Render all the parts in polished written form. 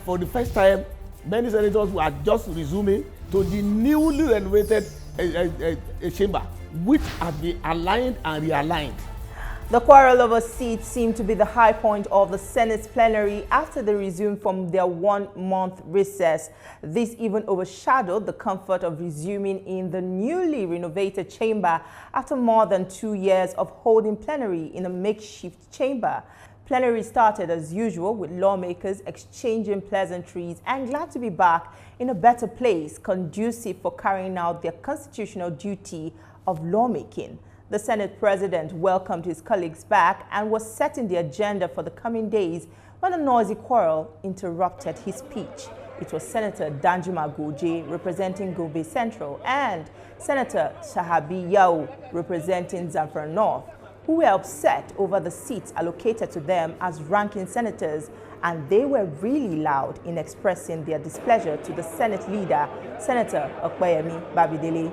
for the first time, many senators were just resuming to the newly renovated chamber, which has been aligned and realigned. The quarrel over seats seemed to be the high point of the Senate's plenary after they resumed from their one-month recess. This even overshadowed the comfort of resuming in the newly renovated chamber after more than 2 years of holding plenary in a makeshift chamber. Plenary started as usual with lawmakers exchanging pleasantries and glad to be back in a better place, conducive for carrying out their constitutional duty of lawmaking. The Senate President welcomed his colleagues back and was setting the agenda for the coming days when a noisy quarrel interrupted his speech. It was Senator Danjuma Goje representing Gombe Central and Senator Shahabi Yao representing Zamfara North, who were upset over the seats allocated to them as ranking senators, and they were really loud in expressing their displeasure to the Senate leader, Senator Okpeyemi Babidele.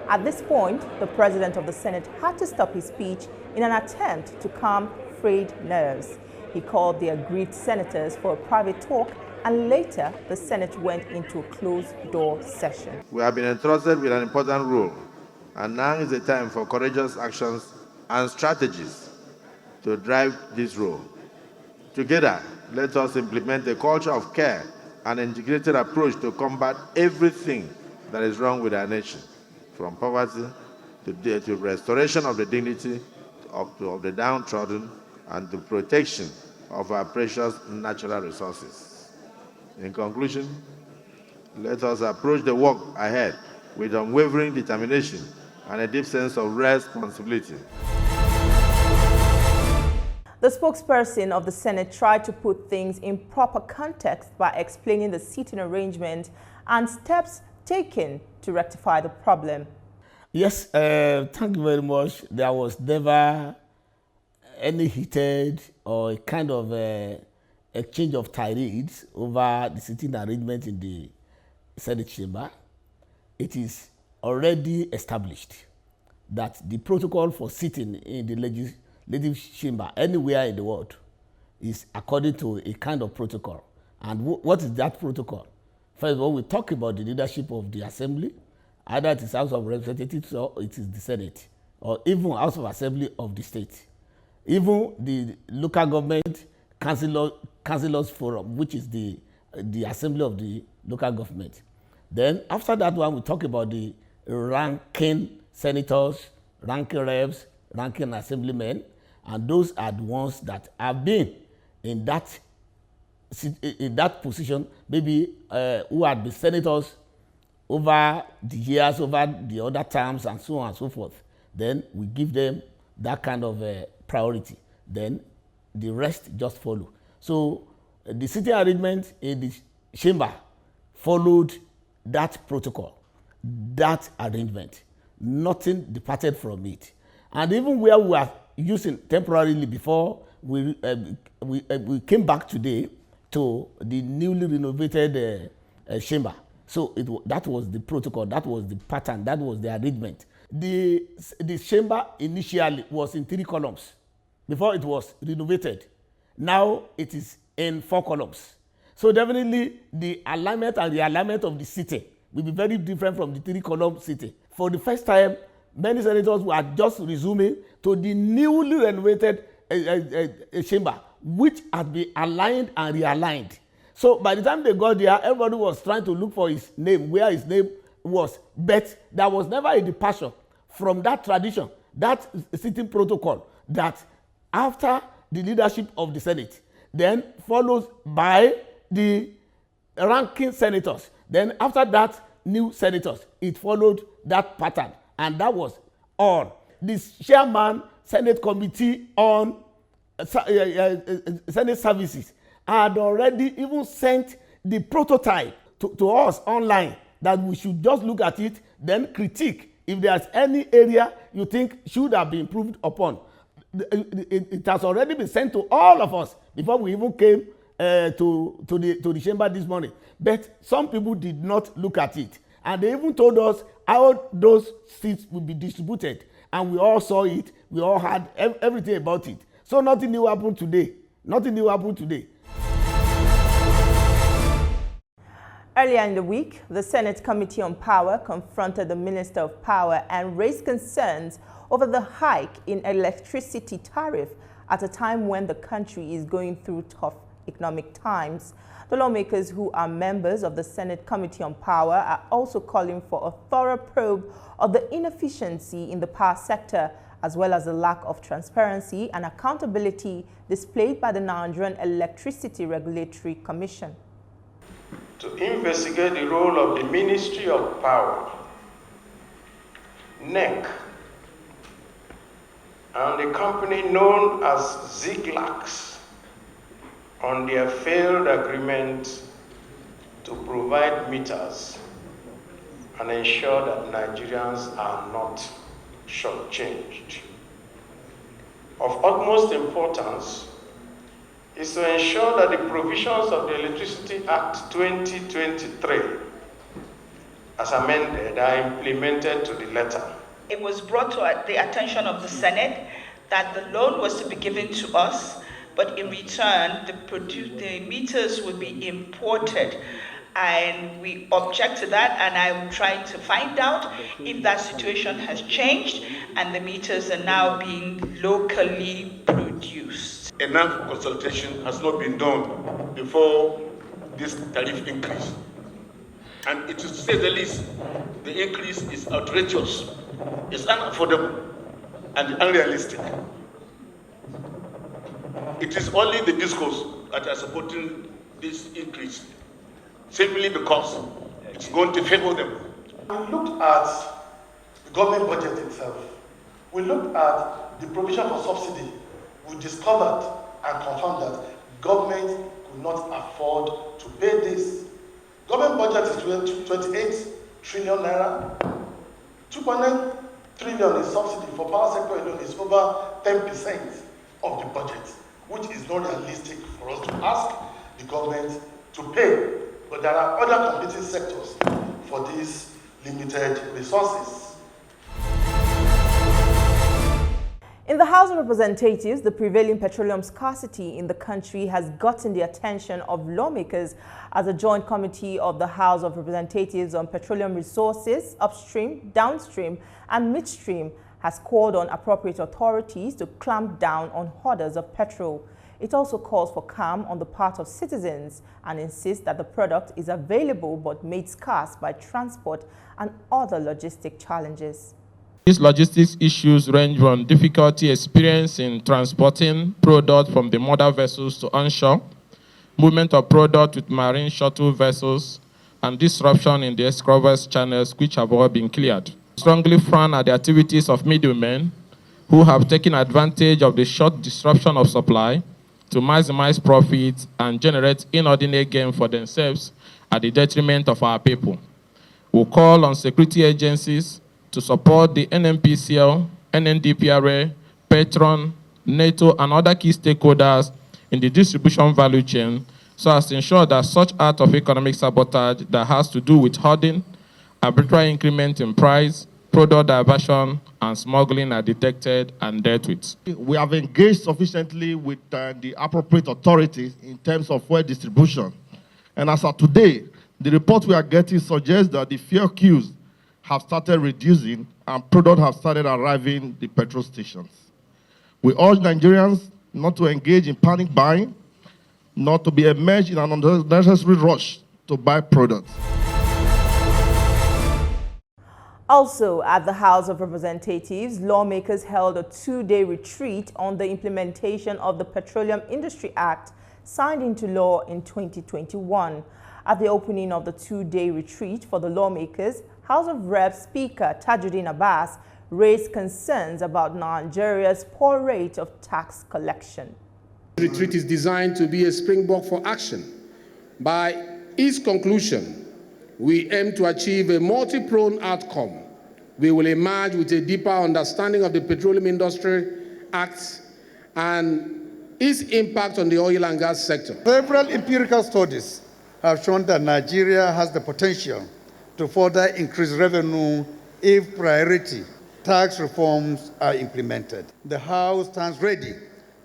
At this point, the President of the Senate had to stop his speech in an attempt to calm frayed nerves. He called the aggrieved senators for a private talk, and later the Senate went into a closed-door session. We have been entrusted with an important role, and now is the time for courageous actions and strategies to drive this role. Together, let us implement a culture of care and integrated approach to combat everything that is wrong with our nation, from poverty to restoration of the dignity of the downtrodden and the protection of our precious natural resources. In conclusion, let us approach the work ahead with unwavering determination and a deep sense of responsibility. The spokesperson of the Senate tried to put things in proper context by explaining the seating arrangement and steps taken to rectify the problem. Yes, thank you very much. There was never any heated or a kind of exchange of tirades over the seating arrangement in the Senate chamber. It is already established that the protocol for sitting in the legislative chamber anywhere in the world is according to a kind of protocol. And what is that protocol? First of all, we talk about the leadership of the assembly, either it is House of Representatives or it is the Senate, or even House of Assembly of the state. Even the local government councillors forum, which is the assembly of the local government. Then after that one, we talk about the ranking senators, ranking reps, ranking assemblymen, and those are the ones that have been in that position, maybe who had been senators over the years, over the other terms, and so on and so forth. Then we give them that kind of priority. Then the rest just follow. So the sitting arrangement in the chamber followed that protocol, that arrangement. Nothing departed from it. And even where we were using temporarily before, we came back today to the newly renovated chamber. So that was the protocol, that was the pattern, that was the arrangement. The chamber initially was in 3 columns before it was renovated. Now it is in 4 columns. So definitely the alignment and realignment of the city will be very different from the 3-column city. For the first time, many senators were just resuming to the newly renovated chamber, which had been aligned and realigned. So by the time they got there, everybody was trying to look for his name, where his name was. But there was never a departure from that tradition, that sitting protocol, that after the leadership of the Senate, then follows by the ranking senators. Then after that, new senators. It followed that pattern. And that was all. The chairman, Senate Committee on Senate Services had already even sent the prototype to us online, that we should just look at it, then critique if there's any area you think should have been improved upon. It has already been sent to all of us before we even came to the chamber this morning. But some people did not look at it. And they even told us how those seats will be distributed. And we all saw it. We all had everything about it. So nothing new happened today. Nothing new happened today. Earlier in the week, the Senate Committee on Power confronted the Minister of Power and raised concerns over the hike in electricity tariff at a time when the country is going through tough economic times. The lawmakers who are members of the Senate Committee on Power are also calling for a thorough probe of the inefficiency in the power sector, as well as the lack of transparency and accountability displayed by the Nigerian Electricity Regulatory Commission. To investigate the role of the Ministry of Power, NEC, and the company known as Ziglax on their failed agreement to provide meters and ensure that Nigerians are not shortchanged. Of utmost importance is to ensure that the provisions of the Electricity Act 2023, as amended, are implemented to the letter. It was brought to the attention of the Senate that the loan was to be given to us, but in return, the meters would be imported. And we object to that, and I'm trying to find out if that situation has changed and the meters are now being locally produced. Enough consultation has not been done before this tariff increase. And it is, to say the least, the increase is outrageous, it's unaffordable, and unrealistic. It is only the discourse that are supporting this increase, simply because it's going to favor them. We looked at the government budget itself. We looked at the provision for subsidy. We discovered and confirmed that government could not afford to pay this. Government budget is 28 trillion naira. 2.9 trillion is subsidy for power sector alone is over 10% of the budget, which is not realistic for us to ask the government to pay. But there are other competing sectors for these limited resources. In the House of Representatives, the prevailing petroleum scarcity in the country has gotten the attention of lawmakers as a joint committee of the House of Representatives on Petroleum Resources, upstream, downstream, and midstream has called on appropriate authorities to clamp down on hoarders of petrol. It also calls for calm on the part of citizens and insists that the product is available but made scarce by transport and other logistic challenges. These logistics issues range from difficulty experienced in transporting product from the mother vessels to onshore, movement of product with marine shuttle vessels, and disruption in the escrover's channels which have all been cleared. Strongly frown at the activities of middlemen who have taken advantage of the short disruption of supply to maximize profits and generate inordinate gain for themselves at the detriment of our people. We call on security agencies to support the NNPCL, NNDPRA, Petron, NATO, and other key stakeholders in the distribution value chain so as to ensure that such act of economic sabotage that has to do with hoarding, arbitrary increment in price, product diversion, and smuggling are detected and dealt with. We have engaged sufficiently with the appropriate authorities in terms of fuel distribution. And as of today, the report we are getting suggests that the fuel queues have started reducing and products have started arriving at the petrol stations. We urge Nigerians not to engage in panic buying, not to be immersed in an unnecessary rush to buy products. Also, at the House of Representatives, lawmakers held a two-day retreat on the implementation of the Petroleum Industry Act signed into law in 2021. At the opening of the two-day retreat for the lawmakers, House of Reps Speaker Tajuddin Abbas raised concerns about Nigeria's poor rate of tax collection. The retreat is designed to be a springboard for action. By its conclusion, we aim to achieve a multi-pronged outcome. We will emerge with a deeper understanding of the Petroleum Industry Act and its impact on the oil and gas sector. Several empirical studies have shown that Nigeria has the potential to further increase revenue if priority tax reforms are implemented. The House stands ready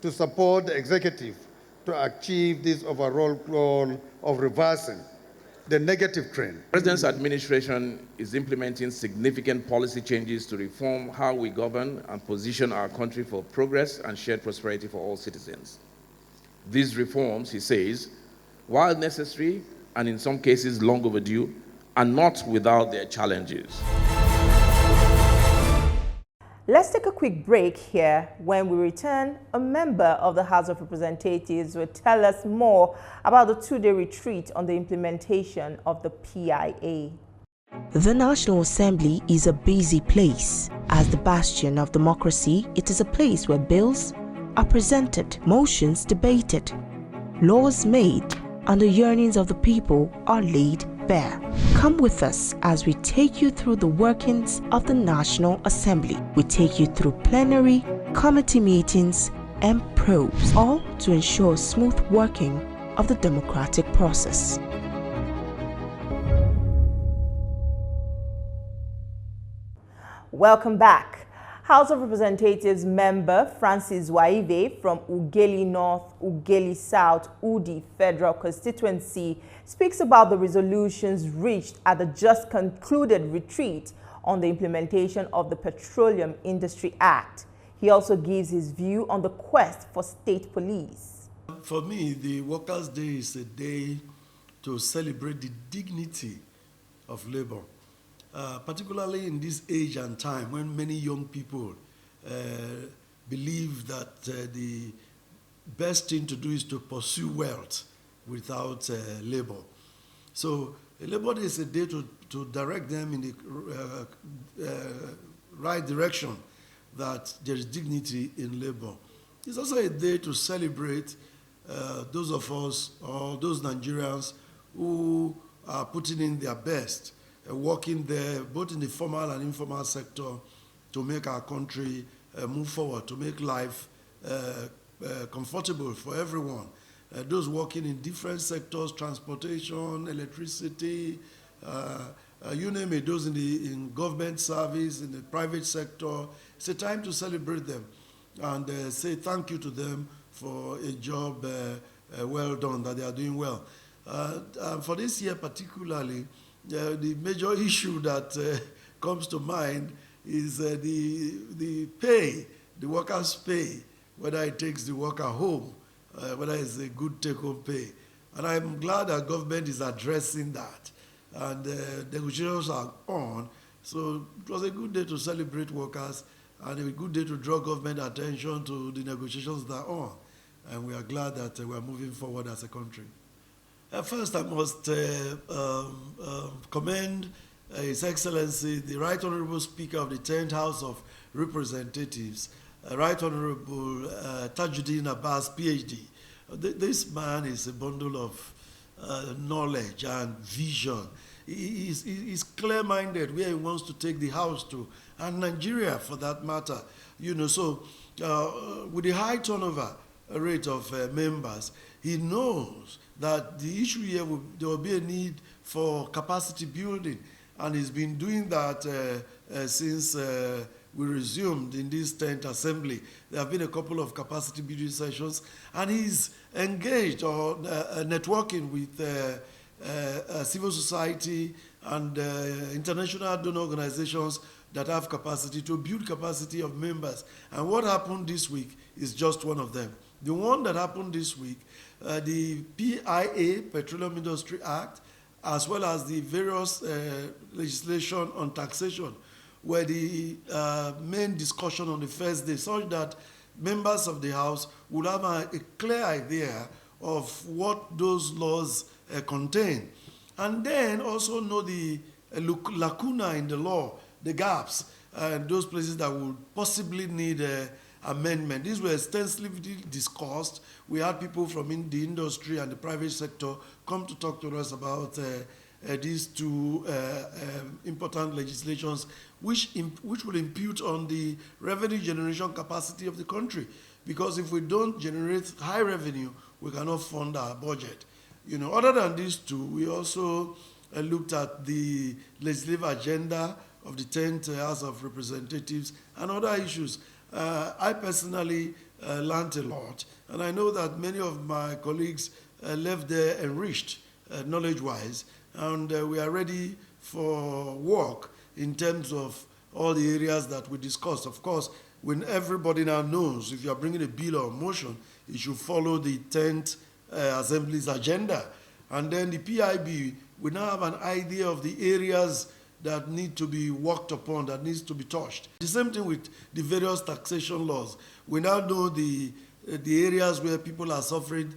to support the executive to achieve this overall goal of reversing the negative trend. The President's administration is implementing significant policy changes to reform how we govern and position our country for progress and shared prosperity for all citizens. These reforms, he says, while necessary and in some cases long overdue, are not without their challenges. Let's take a quick break here. When we return, a member of the House of Representatives will tell us more about the two-day retreat on the implementation of the PIA. The National Assembly is a busy place. As the bastion of democracy, it is a place where bills are presented, motions debated, laws made, and the yearnings of the people are laid bare. Come with us as we take you through the workings of the National Assembly. We take you through plenary, committee meetings, and probes, all to ensure smooth working of the democratic process. Welcome back. House of Representatives member Francis Waive from Ughelli North, Ughelli South, Udi Federal Constituency speaks about the resolutions reached at the just concluded retreat on the implementation of the Petroleum Industry Act. He also gives his view on the quest for state police. For me, the Workers' Day is a day to celebrate the dignity of labor. Particularly in this age and time when many young people believe that the best thing to do is to pursue wealth without labor. So Labor Day is a day to direct them in the right direction, that there is dignity in labor. It's also a day to celebrate those of us or those Nigerians who are putting in their best, working there, both in the formal and informal sector, to make our country move forward, to make life comfortable for everyone. Those working in different sectors, transportation, electricity, you name it, those in government service, in the private sector. It's a time to celebrate them and say thank you to them for a job well done, that they are doing well. For this year particularly, the major issue that comes to mind is the pay, the worker's pay, whether it takes the worker home, whether it's a good take-home pay. And I'm glad that government is addressing that. And the negotiations are on. So it was a good day to celebrate workers and a good day to draw government attention to the negotiations that are on. And we are glad that we are moving forward as a country. First, I must commend His Excellency, the Right Honorable Speaker of the 10th House of Representatives, Right Honorable Tajuddin Abbas, PhD. This man is a bundle of knowledge and vision. He's clear-minded where he wants to take the House to, and Nigeria for that matter. You know, so with the high turnover rate of members, he knows that the issue here, there will be a need for capacity building, and he's been doing that since we resumed in this 10th Assembly. There have been a couple of capacity building sessions, and he's engaged or networking with civil society and international donor organizations that have capacity to build capacity of members. And what happened this week is just one of them. The one that happened this week, the PIA, Petroleum Industry Act, as well as the various legislation on taxation, were the main discussion on the first day, such that members of the House would have a clear idea of what those laws contain. And then also know the lacuna in the law, the gaps, and those places that would possibly need amendment. These were extensively discussed. We had people from the industry and the private sector come to talk to us about these two important legislations, which will impute on the revenue generation capacity of the country. Because if we don't generate high revenue, we cannot fund our budget. You know, other than these two, we also looked at the legislative agenda of the 10th House of Representatives and other issues. I personally learned a lot, and I know that many of my colleagues left there enriched knowledge-wise, and we are ready for work in terms of all the areas that we discussed. Of course, when everybody now knows if you are bringing a bill or a motion, it should follow the 10th Assembly's agenda. And then the PIB, we now have an idea of the areas that need to be worked upon, that needs to be touched. The same thing with the various taxation laws. We now know the areas where people are suffering,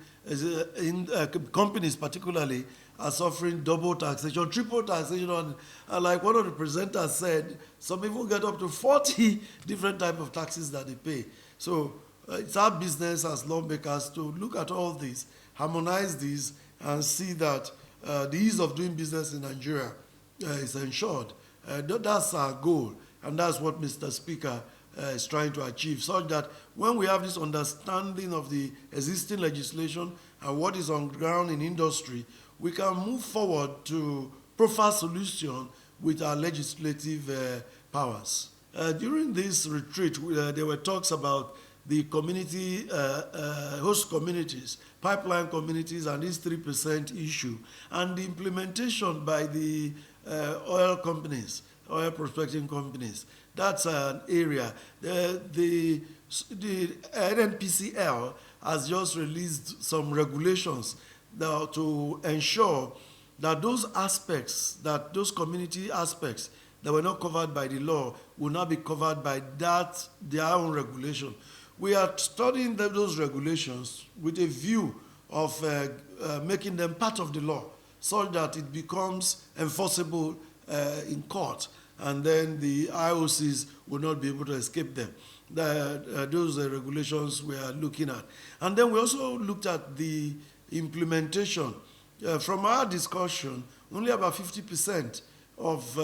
companies particularly, are suffering double taxation, triple taxation, and like one of the presenters said, some people get up to 40 different types of taxes that they pay. So it's our business as lawmakers to look at all this, harmonize these, and see that the ease of doing business in Nigeria is ensured. That's our goal, and that's what Mr. Speaker is trying to achieve, such that when we have this understanding of the existing legislation and what is on ground in industry, we can move forward to profile solution with our legislative powers. During this retreat, there were talks about the community, host communities, pipeline communities, and this 3% issue, and the implementation by the oil companies, oil prospecting companies. That's an area. The NNPCL has just released some regulations to ensure that those aspects, that those community aspects that were not covered by the law will not be covered by their own regulation. We are studying those regulations with a view of making them part of the law so that it becomes enforceable in court, and then the IOCs will not be able to escape them. Those regulations we are looking at. And then we also looked at the implementation. From our discussion, only about 50% of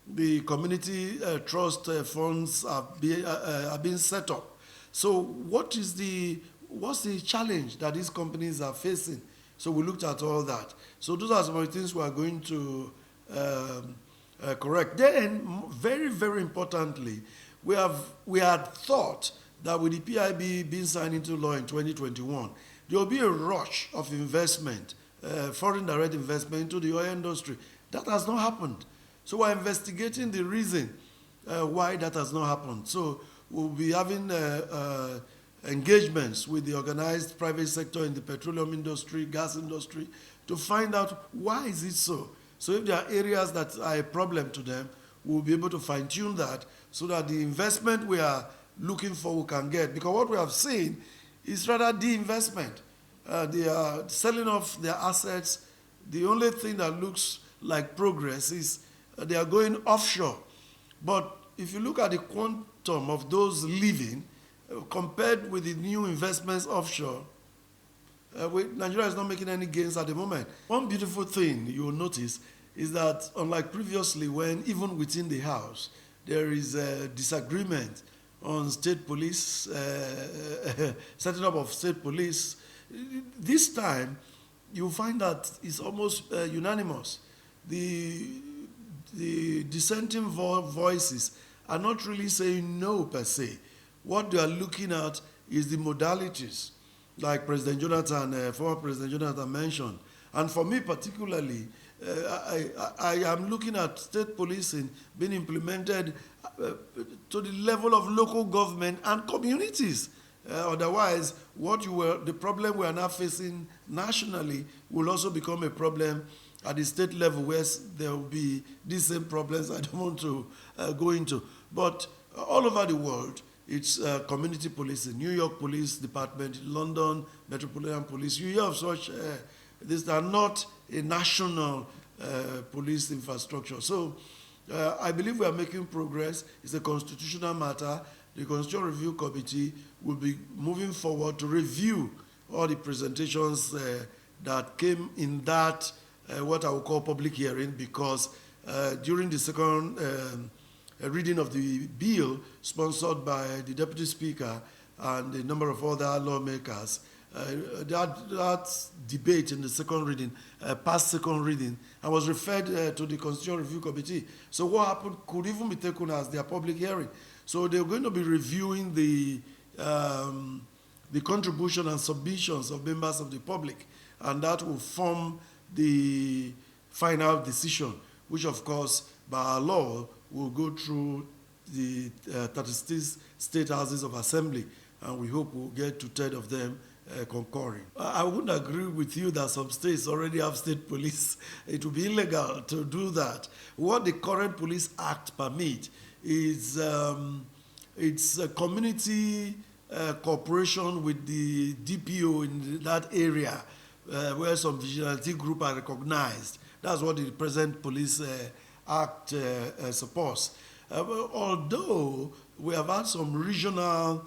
the community trust funds are being set up. So what's the challenge that these companies are facing? So we looked at all that. So those are some of the things we are going to correct. Then, very, very importantly, we had thought that with the PIB being signed into law in 2021, there will be a rush of investment, foreign direct investment into the oil industry. That has not happened. So we're investigating the reason why that has not happened. So we'll be having engagements with the organized private sector in the petroleum industry, gas industry, to find out why is it so. So if there are areas that are a problem to them, we'll be able to fine-tune that so that the investment we are looking for we can get. Because what we have seen is rather de-investment. They are selling off their assets. The only thing that looks like progress is they are going offshore. But if you look at the quantum of those leaving, compared with the new investments offshore, Nigeria is not making any gains at the moment. One beautiful thing you will notice is that unlike previously when even within the House there is a disagreement on state police, setting up of state police, this time you find that it's almost unanimous. The dissenting voices are not really saying no per se. What they are looking at is the modalities, like President Jonathan, former President Jonathan mentioned. And for me particularly, I am looking at state policing being implemented to the level of local government and communities. Otherwise, the problem we are now facing nationally will also become a problem at the state level where there will be these same problems I don't want to go into. But all over the world, it's community policing. New York Police Department, London Metropolitan Police. You hear of such, these are not a national police infrastructure. So I believe we are making progress. It's a constitutional matter. The Constitutional Review Committee will be moving forward to review all the presentations that came in that, what I would call public hearing, because during the second reading of the bill sponsored by the Deputy Speaker and a number of other lawmakers, that debate in the second reading, past second reading, and was referred to the Constitutional Review Committee. So what happened could even be taken as their public hearing. So they're going to be reviewing the contribution and submissions of members of the public, and that will form the final decision, which of course, by our law, will go through the 36 state houses of assembly, and we hope we'll get 2/3 of them concurring. I wouldn't agree with you that some states already have state police. It would be illegal to do that. What the current Police Act permits is it's a community cooperation with the DPO in that area where some vigilante group are recognized. That's what the present Police Act supports. Although we have had some regional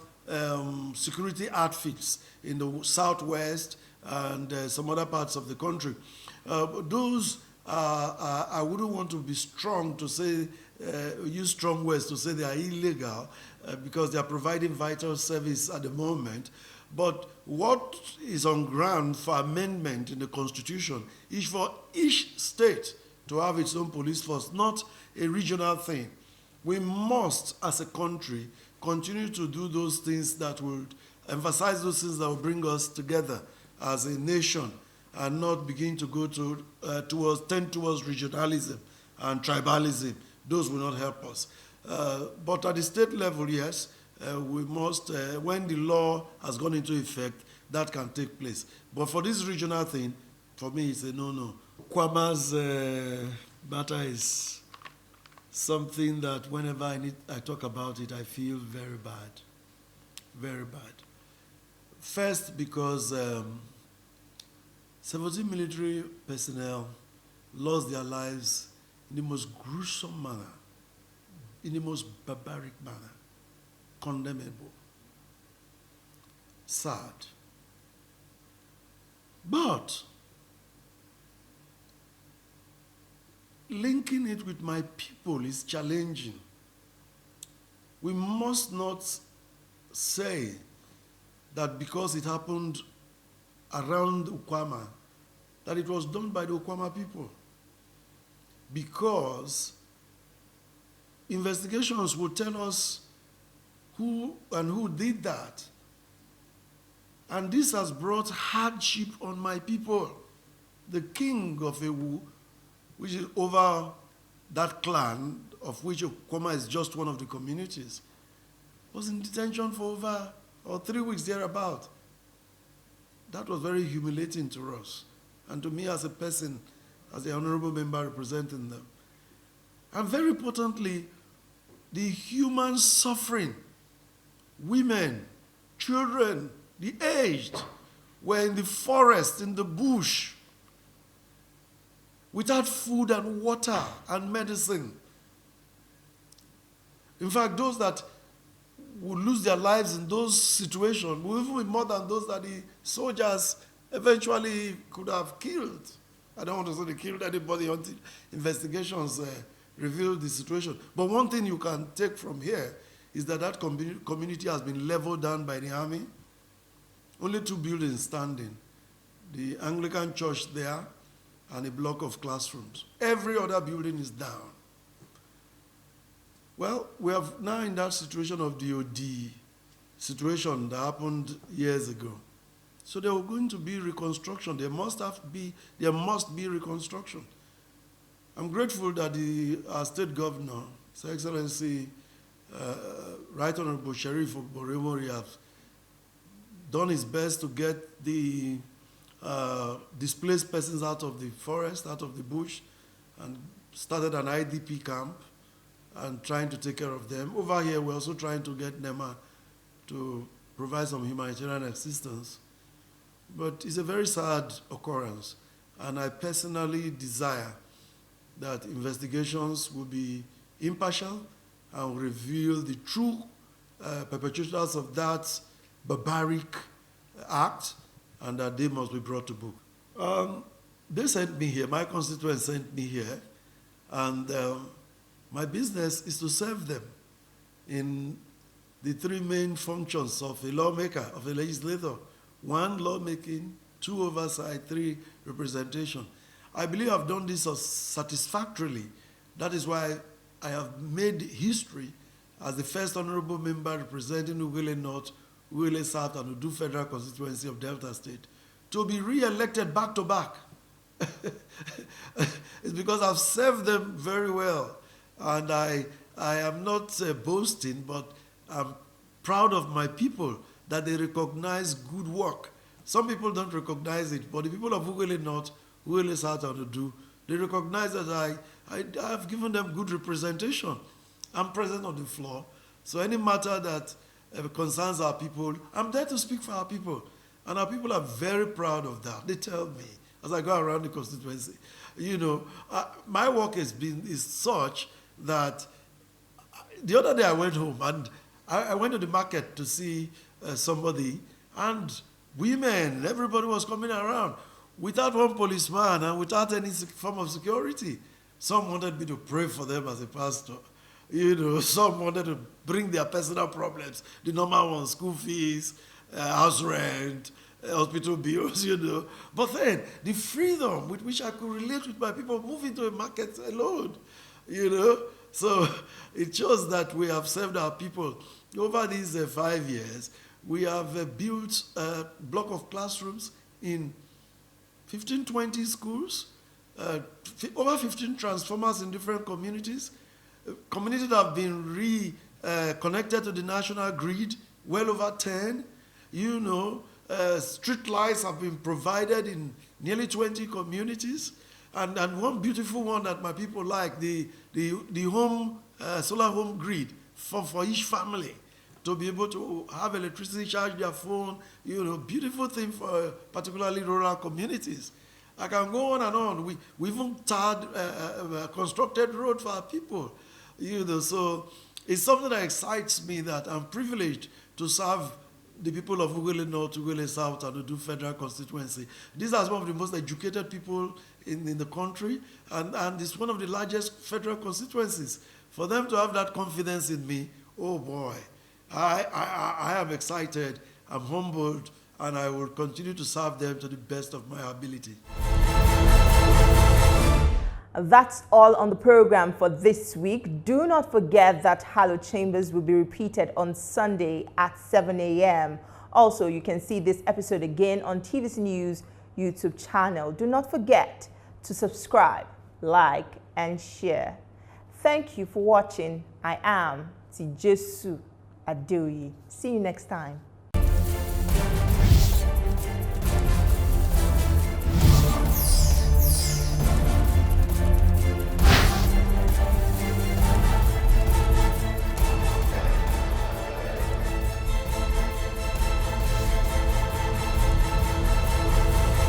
security outfits in the southwest and some other parts of the country. Those I wouldn't want to be strong to say, use strong words to say they are illegal because they are providing vital service at the moment. But what is on ground for amendment in the Constitution is for each state to have its own police force, not a regional thing. We must, as a country, continue to do those things that will emphasize those things that will bring us together as a nation and not begin to go to tend towards regionalism and tribalism. Those will not help us. But at the state level, yes, we must, when the law has gone into effect, that can take place. But for this regional thing, for me, it's a no-no. Kwama's matter is something that whenever I talk about it, I feel very bad, very bad. First, because 17 military personnel lost their lives in the most gruesome manner, in the most barbaric manner, condemnable, sad. But linking it with my people is challenging. We must not say that because it happened around Ukwama, that it was done by the Ukwama people. Because investigations will tell us who and who did that. And this has brought hardship on my people. The king of Ewu, which is over that clan, of which Ukwama is just one of the communities, was in detention for over 3 weeks thereabout. That was very humiliating to us, and to me as a person, as the honorable member representing them. And very importantly, the human suffering. Women, children, the aged were in the forest, in the bush, without food and water and medicine. In fact, those that would lose their lives in those situations will even be more than those that the soldiers eventually could have killed. I don't want to say they killed anybody until investigations reveal the situation. But one thing you can take from here is that that community has been leveled down by the army. Only 2 buildings standing. The Anglican church there and a block of classrooms. Every other building is down. Well, we are now in that situation of the OD situation that happened years ago. So there are going to be reconstruction. There must be reconstruction. I'm grateful that our state governor, His Excellency, Right Honorable Sheriff Boremori, has done his best to get the displaced persons out of the forest, out of the bush, and started an IDP camp and trying to take care of them. Over here, we're also trying to get NEMA to provide some humanitarian assistance. But it's a very sad occurrence, and I personally desire that investigations will be impartial and reveal the true perpetrators of that barbaric act, and that they must be brought to book. They sent me here, my constituents sent me here, and my business is to serve them in the 3 main functions of a lawmaker, of a legislator. 1, lawmaking; 2, oversight; 3, representation. I believe I've done this satisfactorily. That is why I have made history as the first honorable member representing Ughelli North, Ughelli South, and Udu Federal Constituency of Delta State to be re-elected back-to-back It's because I've served them very well. And I am not boasting, but I'm proud of my people that they recognize good work. Some people don't recognize it, but the people of Ughelli North, Ughelli South and Udu, they recognize that I have given them good representation. I'm present on the floor. So any matter that concerns our people, I'm there to speak for our people. And our people are very proud of that. They tell me, as I go around the constituency, you know, my work is such that the other day I went home and I went to the market to see somebody, and women, everybody was coming around without one policeman and without any form of security. Some wanted me to pray for them as a pastor. You know, some wanted to bring their personal problems, the normal ones, school fees, house rent, hospital bills, you know. But then, the freedom with which I could relate with my people moving to a market alone, you know. So it shows that we have served our people. Over these 5 years, we have built a block of classrooms in 15, 20 schools, over 15 transformers in different communities, communities that have been reconnected to the national grid, well over 10. You know, street lights have been provided in nearly 20 communities. And one beautiful one that my people like, the home, solar home grid for each family to be able to have electricity, charge their phone, you know, beautiful thing for particularly rural communities. I can go on and on. We even tarred, constructed road for our people, you know. So it's something that excites me, that I'm privileged to serve the people of Ughelli North, Ughelli South, and Udu Federal Constituency. These are some of the most educated people in the country, and it's one of the largest federal constituencies. For them to have that confidence in me, oh boy, I am excited, I'm humbled, and I will continue to serve them to the best of my ability. That's all on the program for this week. Do not forget that Hallowed Chambers will be repeated on Sunday at 7 a.m. Also, you can see this episode again on TVC News YouTube channel. Do not forget to subscribe, like, and share. Thank you for watching. I am Tijesu Adeoye. See you next time.